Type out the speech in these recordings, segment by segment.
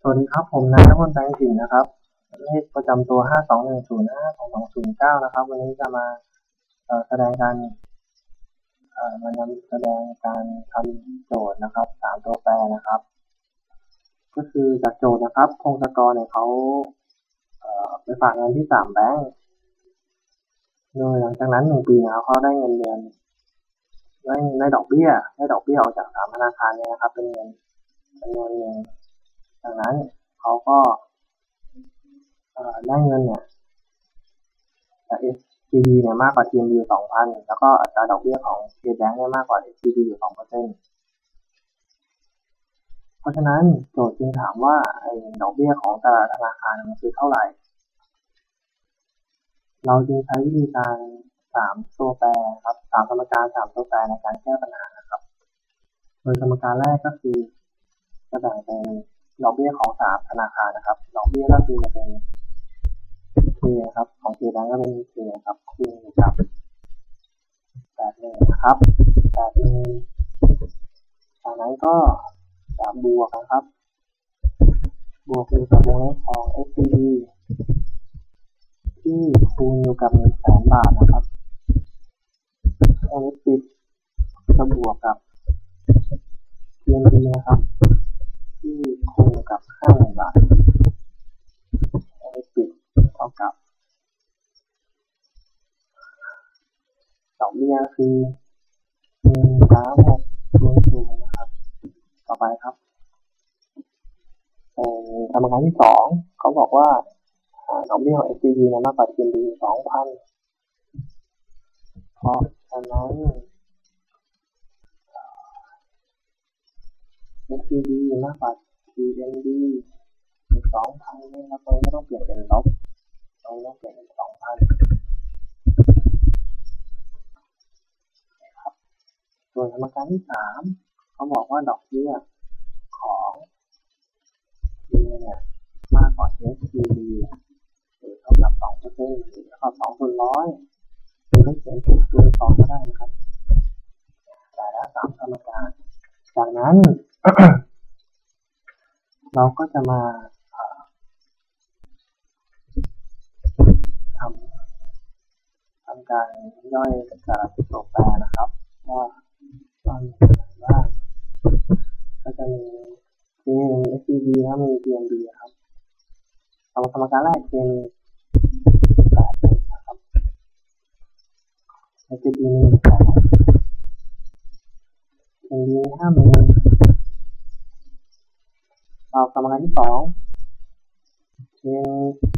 สวัสดีครับผมนายณพล แตงสิงห์นะครับเลขประจำตัว5210522009นะครับวันนี้จะมาแสดงการมานำแสดงการทำโจทย์นะครับ3ตัวแปรนะครับก็คือจากโจทย์นะครับพงศกรเนี่ยเขาไปฝากเงินที่3แบงก์โดยหลังจากนั้น1 ปีนะครับเขาได้เงินเดือนได้ดอกเบี้ยออกจาก3ธนาคารเนี่ยนะครับเป็นเงินจำนวนหนึ่งดังนั้นเขาก็ได้เงินเนี่ยจาก SCB เนี่ยมากกว่า TMB อยู่ 2,000 แล้วก็อัตราดอกเบี้ยของ KBank เนี่ยมากกว่า SCB อยู่ 2%เพราะฉะนั้นโจทย์จึงถามว่าดอกเบี้ยของแต่ละธนาคารมันคือเท่าไหร่เราจึงใช้วิธีการ3ตัวแปรครับ3สมการ3ตัวแปรในการแก้ปัญหาครับโดยสมการแรกก็คือจะแบ่งเป็นดอกเบี้ยของ3ธนาคารนะครับดอกเบี้ยก็คือจะเป็น K ครับของ KBank ก็เป็น K ครับคูณกับ81นะครับ81จากนั้นก็จะบวกนะครับบวกอยู่กับวงเล็บของ SCB ที่คูณอยู่กับ 100,000 บาทนะครับวงเล็บปิดจะบวกกับ TMB นะครับที่คูณกับ 50,000 บาทวงเล็บปิดเท่ากับดอกเบี้ยคือ13600นะครับต่อไปครับสมการที่2เขาบอกว่าดอกเบี้ยของ SCB มากกว่า TMB 2,000 เพราะฉะนั้น SCB มากกว่า TMB 2,000 นะครับตรงนี้ต้องเปลี่ยนเป็นลบตรงนี้ต้องเปลี่ยนเป็น 2,000 ครับส่วนสมการที่3เขาบอกว่าดอกเบี้ยของ K เนี่ยมากกว่า SCB หรือเท่ากับ 2% หรือเท่ากับ2ส่วนร้อยหรือไม่เขียน0.02ก็ได้นะครับแต่ละ3สมการจากนั้น เราก็จะมาทำการย่อยแต่ละตัวแปรนะครับว่ามีอะไรบ้างก็จะมี K มี SCB และมี TMB ครับสมการแรก K มี8นะครับ SCB มี100,000 TMB มี 50,000สมการที่2 K มี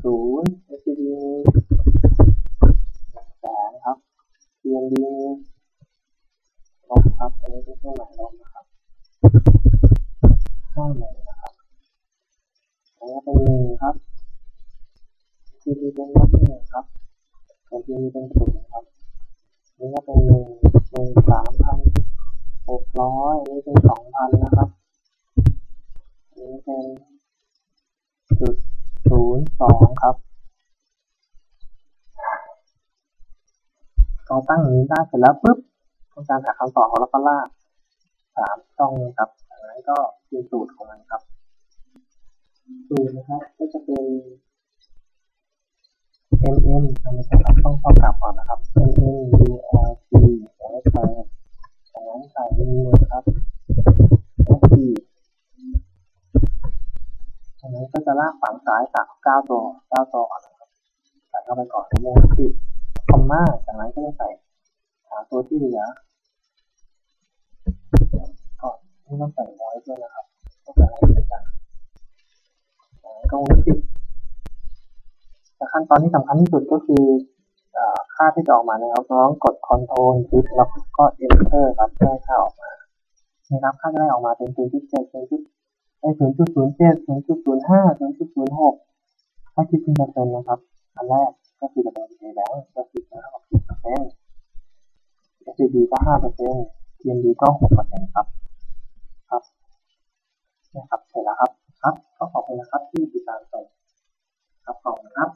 0 SCB มี100,000ครับ TMB มีลบครับอันนี้เป็นเครื่องหมายลบนะครับ 50,000นะครับอันนี้เป็น1ครับ TMB เป็นลบ1ครับส่วน TMB เป็น0ครับอันนี้ก็เป็น13,600 อันนี้เป็น 2,000 นะครับอันนี้เป็น0.02ครับเราตั้งอย่างนี้ได้เสร็จแล้วปุ๊บต้องการหาคำตอบของเราก็ลาก3ช่องครับจากนั้นก็เป็นสูตรของมันครับสูตรนะครับก็จะเป็น mm ไม่ใช่ครับต้องกลับก่อนนะครับ mmult แล้วก็จากนั้นใส่1ครับ sp จากนั้นก็จะลากฝั่งซ้ายจาก9ตัวก่อนนะครับใส่เข้าไปก่อนวงเล็บปิดคอมมาจากนั้นก็จะใส่ตัวที่เหลือก่อนไม่ต้องใส่น้อยด้วยนะครับต้องใส่ให้เหมือนกันก็วงเล็บปิดแต่ขั้นตอนที่สำคัญที่สุดก็คือค่าที่จะออกมาเนี่ยเราต้องกด Ctrl ชิปแล้วก็ Enter ครับเพื่อให้ค่าออกมานะครับค่าจะได้ออกมาเป็น 0.7 0.07 0.05 0.06 ถ้าคิดเป็นเปอร์เซ็นต์นะครับอันแรกก็คือจะเป็น KBank ก็คือเท่ากับ 10% SCB ก็ 5% TMB ก็ 6% ครับนะครับเสร็จแล้วครับก็ขอบคุณนะครับที่ติดตามชมครับขอบคุณครับ